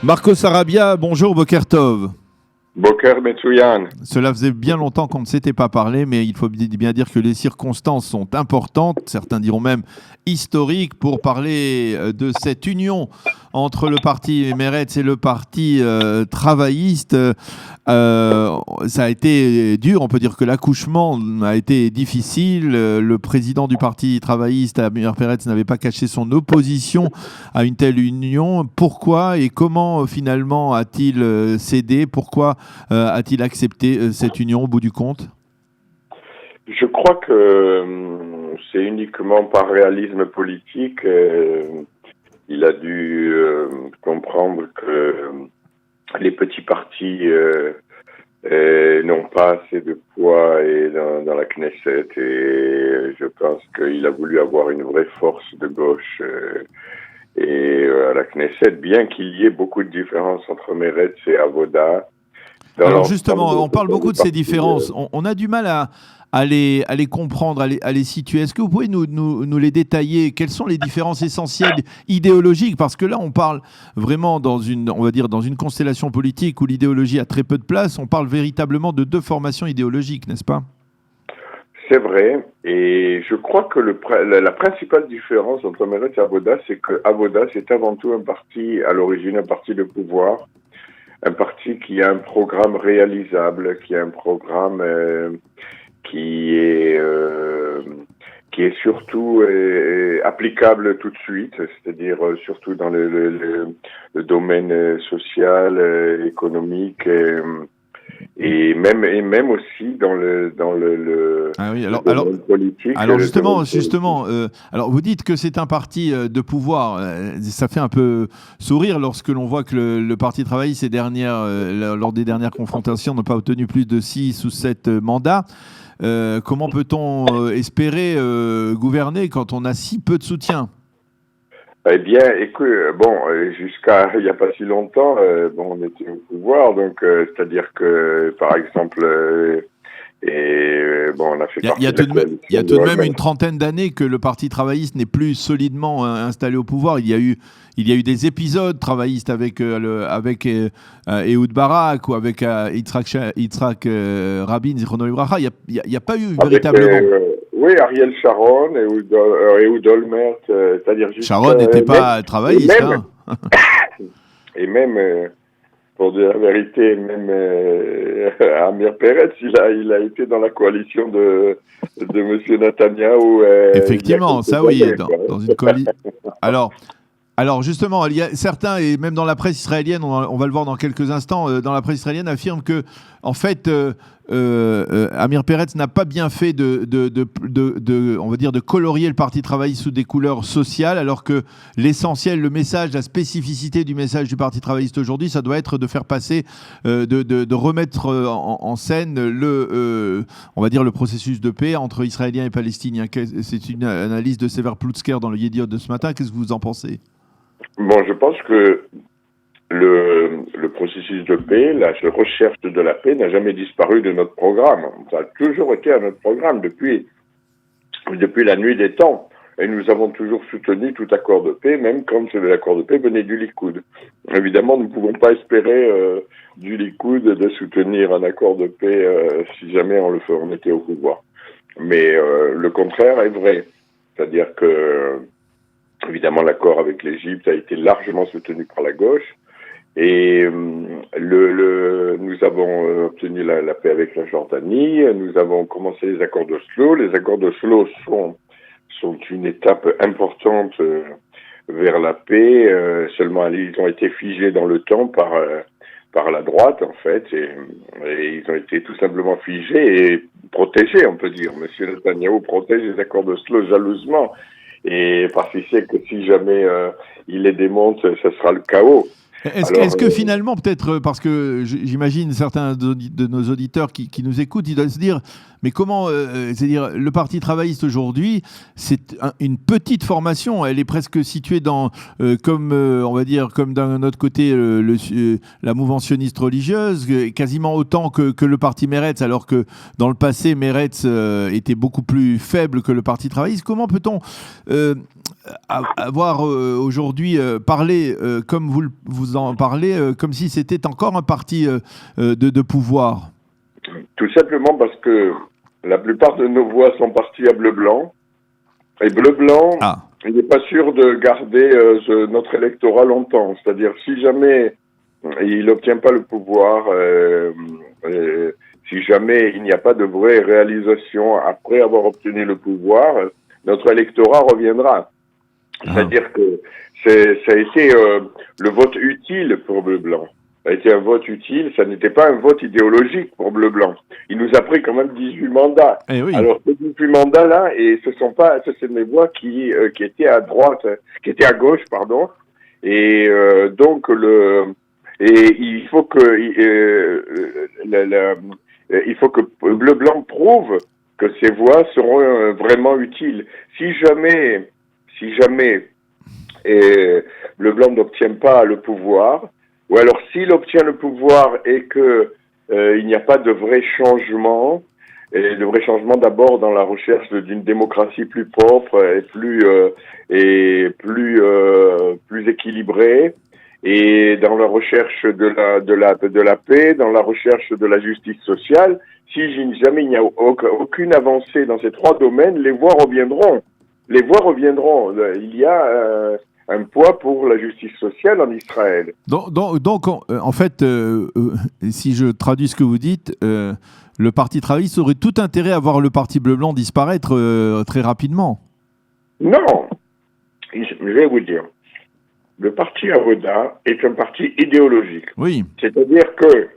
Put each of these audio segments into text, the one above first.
Marco Sarabia, bonjour, Boker Tov. Boker Metsuyan. Cela faisait bien longtemps qu'on ne s'était pas parlé, mais il faut bien dire que les circonstances sont importantes, certains diront même historiques, pour parler de cette union entre le parti Meretz et le parti travailliste. Ça a été dur, on peut dire que l'accouchement a été difficile. Le président du parti travailliste, Amir Peretz, n'avait pas caché son opposition à une telle union. Pourquoi et comment finalement a-t-il cédé? Pourquoi a-t-il accepté cette union au bout du compte? Je crois que c'est uniquement par réalisme politique. Il a dû comprendre que les petits partis n'ont pas assez de poids dans la Knesset, et je pense qu'il a voulu avoir une vraie force de gauche à la Knesset, bien qu'il y ait beaucoup de différences entre Meretz et Avoda. Alors justement, on parle beaucoup de ces différences. On a du mal à les comprendre, à les situer. Est-ce que vous pouvez nous les détailler? Quelles sont les différences essentielles idéologiques? Parce que là, on parle vraiment dans une constellation politique où l'idéologie a très peu de place. On parle véritablement de deux formations idéologiques, n'est-ce pas? C'est vrai, et je crois que la principale différence entre Meretz et Avoda, c'est que Avoda, c'est avant tout un parti, à l'origine, un parti de pouvoir, un parti qui a un programme réalisable, qui a un programme qui est surtout applicable tout de suite, c'est-à-dire surtout dans le domaine social, économique, et même aussi dans le domaine politique. Alors justement, alors vous dites que c'est un parti de pouvoir. Ça fait un peu sourire lorsque l'on voit que le Parti travailliste lors des dernières confrontations n'a pas obtenu plus de 6 ou 7 mandats. Comment peut-on espérer gouverner quand on a si peu de soutien? Eh bien, écoute, jusqu'à il n'y a pas si longtemps, on était au pouvoir, donc c'est-à-dire que, par exemple, on a fait il y a tout de même une trentaine d'années que le Parti travailliste n'est plus solidement installé au pouvoir. Il y a eu des épisodes travaillistes avec Ehud Barak ou avec Yitzhak Rabin, Zichrono Livracha. Il n'y a pas eu véritablement... Oui, Ariel Sharon et Ehud Olmert, c'est-à-dire juste... Sharon n'était pas travailliste, hein. Et même, pour dire la vérité, même Amir Peretz, il a été dans la coalition de M. Netanyahou. Effectivement, ça oui, dans une coalition... Alors justement, il y a certains, et même dans la presse israélienne, on va le voir dans quelques instants, dans la presse israélienne affirment que, en fait, Amir Peretz n'a pas bien fait on va dire, de colorier le Parti travailliste sous des couleurs sociales, alors que l'essentiel, le message, la spécificité du message du Parti travailliste aujourd'hui, ça doit être de faire passer, de remettre en scène on va dire, le processus de paix entre Israéliens et Palestiniens. C'est une analyse de Sever Plutzker dans le Yediot de ce matin. Qu'est-ce que vous en pensez? Bon, je pense que le processus de paix, la recherche de la paix n'a jamais disparu de notre programme. Ça a toujours été à notre programme depuis la nuit des temps. Et nous avons toujours soutenu tout accord de paix, même quand l'accord de paix venait du Likoud. Évidemment, nous ne pouvons pas espérer du Likoud de soutenir un accord de paix si jamais on était au pouvoir. Mais le contraire est vrai. C'est-à-dire que évidemment, l'accord avec l'Égypte a été largement soutenu par la gauche, et nous avons obtenu la paix avec la Jordanie. Nous avons commencé les accords d'Oslo. Les accords d'Oslo sont une étape importante vers la paix. Seulement, ils ont été figés dans le temps par la droite, en fait, et ils ont été tout simplement figés et protégés, on peut dire. Monsieur Netanyahou protège les accords d'Oslo jalousement. Et parce qu'il sait que si jamais il les démonte, ce sera le chaos. Est-ce que finalement, peut-être, parce que j'imagine certains de nos auditeurs qui nous écoutent, ils doivent se dire, mais comment, c'est-à-dire, le Parti travailliste aujourd'hui, c'est une petite formation, elle est presque située on va dire, comme d'un autre côté, la mouvance sioniste religieuse, quasiment autant que le Parti Meretz, alors que dans le passé, Meretz était beaucoup plus faible que le Parti travailliste. Comment peut-on avoir aujourd'hui parlé, comme vous vous en parlez comme si c'était encore un parti de pouvoir. Tout simplement parce que la plupart de nos voix sont parties à bleu-blanc. Et bleu-blanc, il n'est pas sûr de garder notre électorat longtemps. C'est-à-dire, si jamais il n'obtient pas le pouvoir, si jamais il n'y a pas de vraie réalisation après avoir obtenu le pouvoir, notre électorat reviendra. C'est-à-dire que ça a été le vote utile pour bleu-blanc. Ça a été un vote utile, ça n'était pas un vote idéologique pour bleu-blanc. Il nous a pris quand même 18 mandats. Eh oui. Alors, ces 18 mandats-là, et ce sont des voix qui étaient à droite, qui étaient à gauche, pardon. Et donc, il faut que, il faut que bleu-blanc prouve que ces voix seront vraiment utiles. Si jamais bleu-blanc n'obtient pas le pouvoir, ou alors s'il obtient le pouvoir et que il n'y a pas de vrai changement, et de vrai changement d'abord dans la recherche d'une démocratie plus propre et plus équilibrée, et dans la recherche de la paix, dans la recherche de la justice sociale, si jamais il n'y a aucune avancée dans ces trois domaines, les voix reviendront. Les voix reviendront. Il y a un poids pour la justice sociale en Israël. Donc en fait, si je traduis ce que vous dites, le Parti travailliste aurait tout intérêt à voir le Parti bleu-blanc disparaître très rapidement. Non, je vais vous dire. Le Parti Avoda est un parti idéologique. Oui. C'est-à-dire que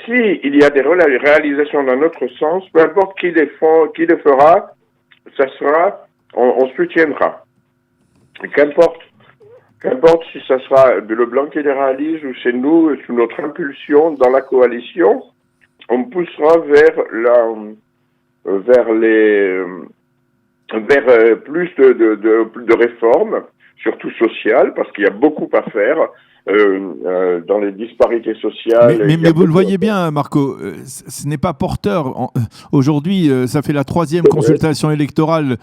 s'il y a des réalisations dans notre sens, peu importe qui les fera, ça sera, on soutiendra. Qu'importe si ça sera le blanc qui les réalise ou c'est nous, sous notre impulsion dans la coalition, on poussera vers plus de réformes, surtout sociales, parce qu'il y a beaucoup à faire dans les disparités sociales. Mais vous le voyez bien, Marco, ce n'est pas porteur. Aujourd'hui, ça fait la 3e consultation électorale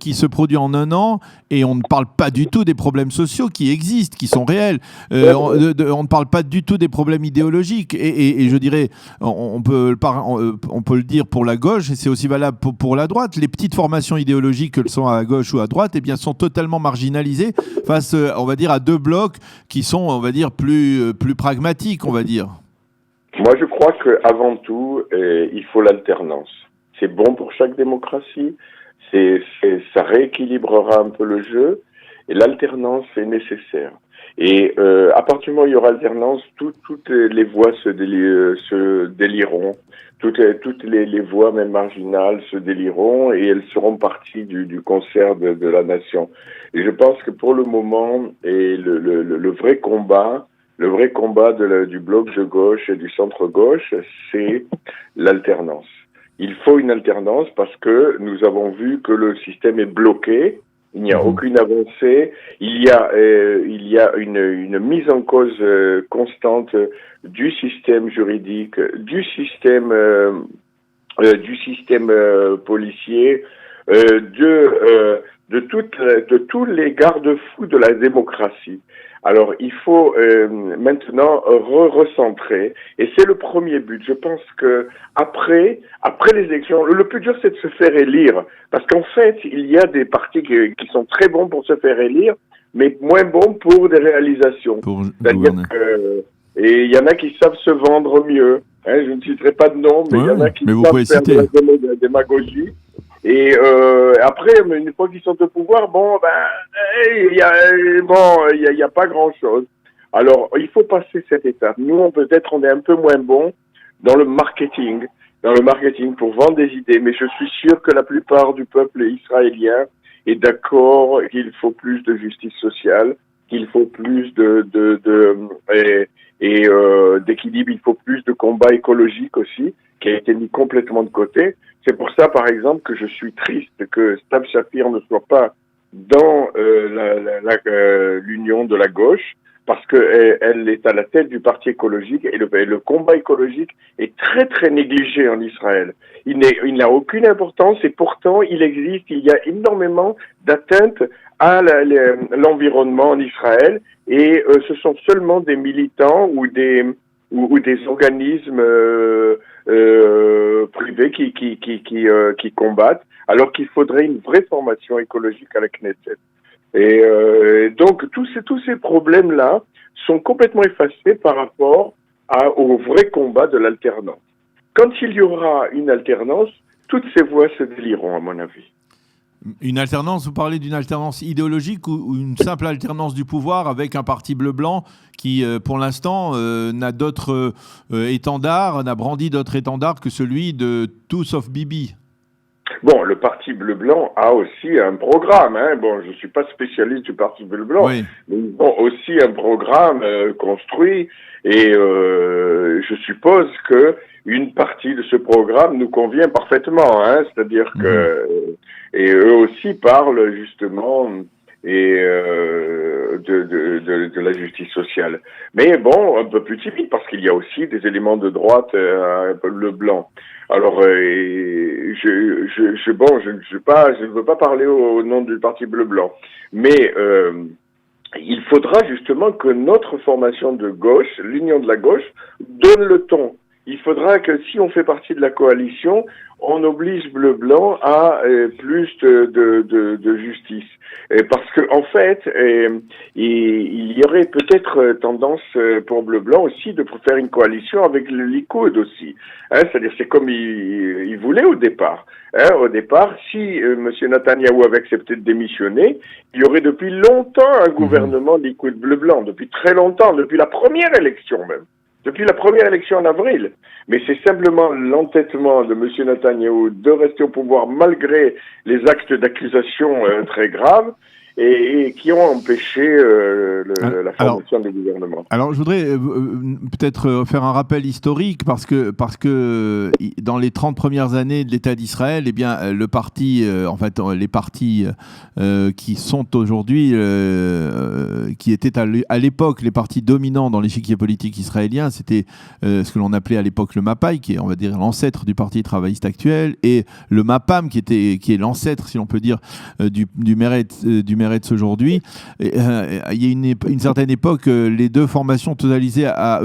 qui se produit en un an, et on ne parle pas du tout des problèmes sociaux qui existent, qui sont réels. On ne parle pas du tout des problèmes idéologiques. Et je dirais, on peut le dire pour la gauche, et c'est aussi valable pour la droite. Les petites formations idéologiques, qu'elles sont à gauche ou à droite, eh bien, sont totalement marginalisées face, on va dire, à deux blocs qui sont, on va dire, plus pragmatique, on va dire. Moi, je crois qu'avant tout, il faut l'alternance. C'est bon pour chaque démocratie, ça rééquilibrera un peu le jeu, et l'alternance est nécessaire. Et à partir du moment où il y aura alternance, toutes les voix se délieront, toutes les voix, même marginales, se délieront, et elles seront partie du concert de la nation. Et je pense que pour le moment, et le vrai combat du bloc de gauche et du centre-gauche, c'est l'alternance. Il faut une alternance parce que nous avons vu que le système est bloqué, il n'y a aucune avancée, il y a une mise en cause constante du système juridique, du système policier, de tous les garde-fous de la démocratie. Alors, il faut maintenant recentrer, et c'est le premier but. Je pense que après les élections, le plus dur, c'est de se faire élire, parce qu'en fait, il y a des partis qui sont très bons pour se faire élire, mais moins bons pour des réalisations. C'est-à-dire que, et il y en a qui savent se vendre mieux. Hein, je ne citerai pas de nom, mais il y en a qui savent faire de la démagogie. Et après, une fois qu'ils sont au pouvoir, il y a pas grand-chose. Alors, il faut passer cette étape. Nous, peut-être, on est un peu moins bon dans le marketing pour vendre des idées, mais je suis sûr que la plupart du peuple israélien est d'accord qu'il faut plus de justice sociale, qu'il faut plus d'équilibre, il faut plus de combat écologique aussi, qui a été mis complètement de côté. C'est pour ça, par exemple, que je suis triste que Stab Shapir ne soit pas dans l'union de la gauche, parce qu'elle est à la tête du parti écologique, et le combat écologique est très très négligé en Israël. Il n'a aucune importance, et pourtant il y a énormément d'atteintes à l'environnement en Israël, et ce sont seulement des militants ou des organismes privés qui combattent, alors qu'il faudrait une vraie formation écologique à la Knesset. Et donc tous ces problèmes-là sont complètement effacés par rapport au vrai combat de l'alternance. Quand il y aura une alternance, toutes ces voix se délieront, à mon avis. Une alternance, vous parlez d'une alternance idéologique ou une simple alternance du pouvoir avec un parti bleu-blanc qui, pour l'instant, n'a d'autres étendards, n'a brandi d'autres étendards que celui de tout sauf Bibi? Bon, le Parti bleu-blanc a aussi un programme. Hein. Bon, je ne suis pas spécialiste du Parti bleu-blanc, oui. Mais ils ont aussi un programme construit, et je suppose que une partie de ce programme nous convient parfaitement. Hein. C'est-à-dire que et eux aussi parlent justement de la justice sociale. Mais bon, un peu plus timide, parce qu'il y a aussi des éléments de droite le blanc. Alors, je ne veux pas parler au nom du Parti bleu-blanc, mais il faudra justement que notre formation de gauche, l'Union de la gauche, donne le ton. Il faudra que si on fait partie de la coalition, on oblige bleu-blanc à plus de justice. Parce que en fait, il y aurait peut-être tendance pour bleu-blanc aussi de faire une coalition avec le Likoud aussi. Hein, c'est-à-dire, c'est comme il voulait au départ. Hein, au départ, si M. Netanyahou avait accepté de démissionner, il y aurait depuis longtemps un gouvernement Likoud bleu-blanc, depuis très longtemps, depuis la première élection même. Depuis la première élection en avril. Mais c'est simplement l'entêtement de M. Netanyahou de rester au pouvoir malgré les actes d'accusation très graves et qui ont empêché la formation du gouvernement. Alors, je voudrais peut-être faire un rappel historique parce que dans les 30 premières années de l'État d'Israël, eh bien, le parti, en fait, les partis qui sont aujourd'hui, qui étaient à l'époque les partis dominants dans l'échiquier politique israélien, c'était ce que l'on appelait à l'époque le Mapai, qui est, on va dire, l'ancêtre du parti travailliste actuel, et le Mapam, qui est l'ancêtre, si l'on peut dire, du Meretz aujourd'hui. Il y a une certaine époque, les deux formations totalisaient à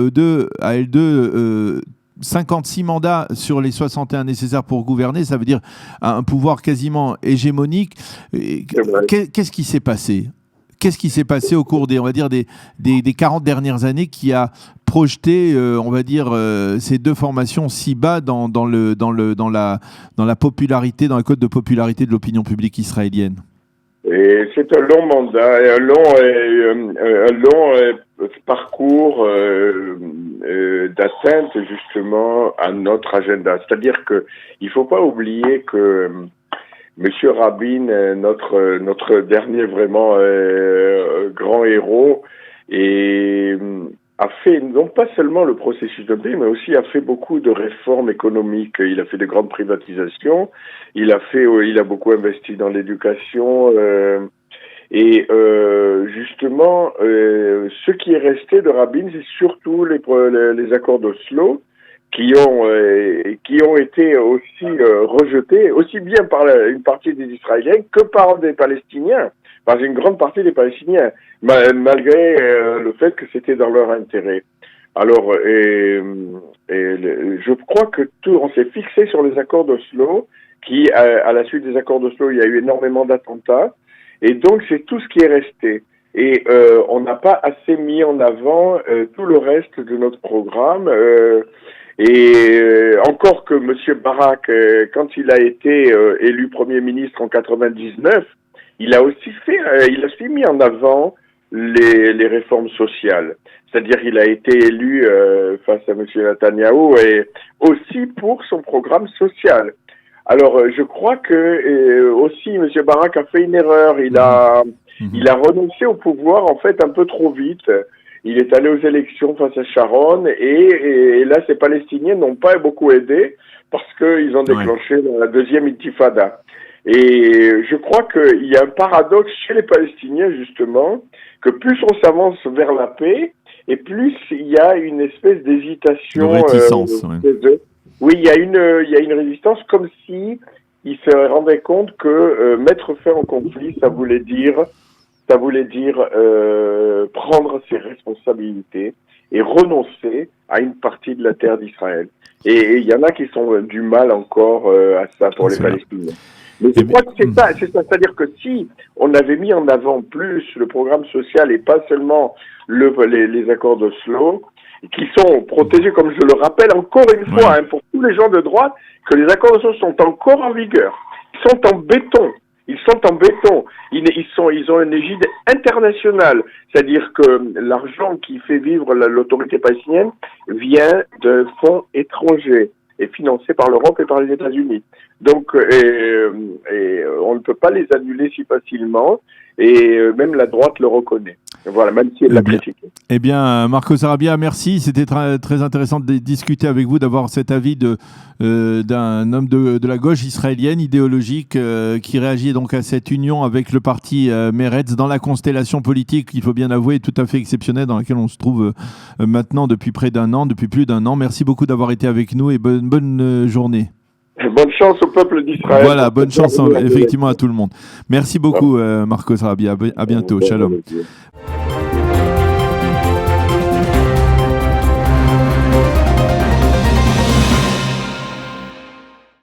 elles deux 56 mandats sur les 61 nécessaires pour gouverner. Ça veut dire un pouvoir quasiment hégémonique. Qu'est-ce qui s'est passé ? Qu'est-ce qui s'est passé au cours des 40 dernières années qui a projeté, on va dire, ces deux formations si bas dans la popularité, dans la cote de popularité de l'opinion publique israélienne ? Et c'est un long mandat, et un long parcours d'atteinte justement à notre agenda. C'est-à-dire que il faut pas oublier que Monsieur Rabin, notre dernier vraiment grand héros, a fait non pas seulement le processus de paix, mais aussi a fait beaucoup de réformes économiques. Il a fait de grandes privatisations, il a beaucoup investi dans l'éducation, justement, ce qui est resté de Rabin, c'est surtout les accords d'Oslo, qui ont été aussi rejetés, aussi bien par une partie des Israéliens que par des Palestiniens, par une grande partie des Palestiniens, malgré le fait que c'était dans leur intérêt. Alors, je crois que on s'est fixé sur les accords d'Oslo, qui, à la suite des accords d'Oslo, il y a eu énormément d'attentats, et donc c'est tout ce qui est resté. Et on n'a pas assez mis en avant tout le reste de notre programme. Encore que M. Barak, quand il a été élu Premier ministre en 99, il a aussi mis en avant les réformes sociales. C'est-à-dire il a été élu face à M. Netanyahou et aussi pour son programme social. Alors je crois que aussi M. Barak a fait une erreur. Il a renoncé au pouvoir en fait un peu trop vite. Il est allé aux élections face à Sharon et là, ces Palestiniens n'ont pas beaucoup aidé parce qu'ils ont déclenché la deuxième intifada. Et je crois qu'il y a un paradoxe chez les Palestiniens, justement, que plus on s'avance vers la paix et plus il y a une espèce d'hésitation. De réticence, oui, il y a une résistance comme si il se rendait compte que mettre fin au conflit, ça voulait dire prendre ses responsabilités et renoncer à une partie de la terre d'Israël. Et il y en a qui sont du mal encore à ça pour les Palestiniens. Mais je crois que c'est ça. C'est-à-dire que si on avait mis en avant plus le programme social et pas seulement les accords d'Oslo, qui sont protégés, comme je le rappelle encore une fois, pour tous les gens de droite, que les accords d'Oslo sont encore en vigueur. Ils sont en béton. Ils ont une égide internationale. C'est-à-dire que l'argent qui fait vivre l'autorité palestinienne vient de fonds étrangers et financé par l'Europe et par les États-Unis. Donc, on ne peut pas les annuler si facilement, et même la droite le reconnaît. Voilà, même si elle l'a critiqué. Eh bien, Marco Sarabia, merci. C'était très intéressant de discuter avec vous, d'avoir cet avis d'un homme de la gauche israélienne idéologique qui réagit donc à cette union avec le parti Meretz dans la constellation politique, il faut bien avouer, tout à fait exceptionnelle dans laquelle on se trouve maintenant depuis plus d'un an. Merci beaucoup d'avoir été avec nous et bonne journée. Bonne chance au peuple d'Israël. Voilà, bonne chance effectivement à tout le monde. Merci beaucoup, Marco Sarabia. À bientôt. Shalom.